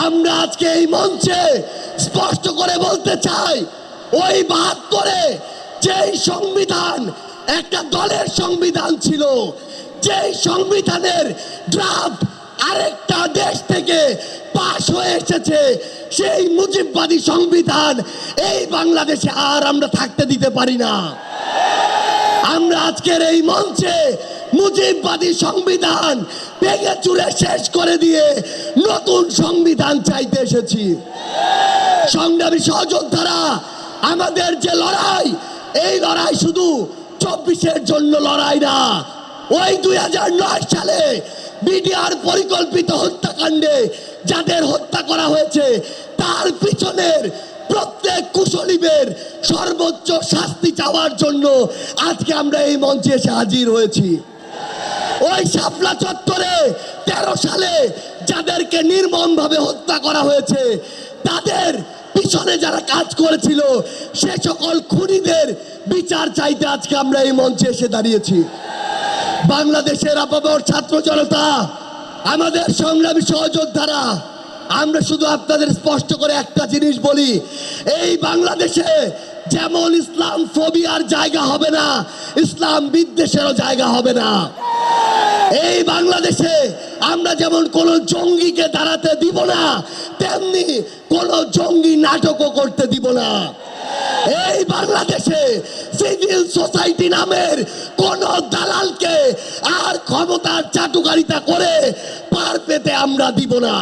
আমরা আজকে এই মঞ্চে স্পষ্ট করে বলতে চাই, ওই ৭২-এ যেই সংবিধান একটা দলের সংবিধান ছিল, যেই সংবিধানের ড্রাফট আরেকটা দেশ থেকে পাশ হয়ে এসেছে, সেই মুজিববাদী সংবিধান এই বাংলাদেশে আর আমরা থাকতে দিতে পারি না। আমরা আজকের এই মঞ্চে মুজিববাদী সংবিধান ভেঙে চুরে শেষ করে দিয়ে নতুন সংবিধান চাইতে এসেছি। সংগ্রামী সহযোদ্ধারা, আমাদের যে লড়াই, এই লড়াই শুধু ২৪-এর জন্য লড়াই না। ওই ২০০৯ সালে বিডিআর পরিকল্পিত হত্যাকাণ্ডে যাদের হত্যা করা হয়েছে, তার পিছনের প্রত্যেক কুশলীদের সর্বোচ্চ শাস্তি চাওয়ার জন্য আজকে আমরা এই মঞ্চে এসে হাজির হয়েছি। ওই শাপলা চত্বরে ১৩ সালে যাদেরকে নির্মমভাবে হত্যা করা হয়েছে, তাদের পিছনে যারা কাজ করেছিল, সে সকল খুনিদের বিচার চাইতে আজকে আমরা এই মঞ্চে এসে দাঁড়িয়েছি। বাংলাদেশের আপামর ছাত্র জনতা, আমাদের সংগ্রামী সহযোদ্ধারা, আমরা শুধু আপনাদের স্পষ্ট করে একটা জিনিস বলি, এই বাংলাদেশে যেমন ইসলাম ফোবিয়ার জায়গা হবে না, ইসলাম বিদ্বেষেরও জায়গা হবে না। এই বাংলাদেশে আমরা যেমন কোন জঙ্গিকে দাঁড়াতে দিব না, তেমনি কোন জঙ্গি নাটকও করতে দিব না। এই বাংলাদেশে সিভিল সোসাইটি নামের কোন দালালকে আর ক্ষমতার চাটুকারিতা করে পার পেতে আমরা দিব না।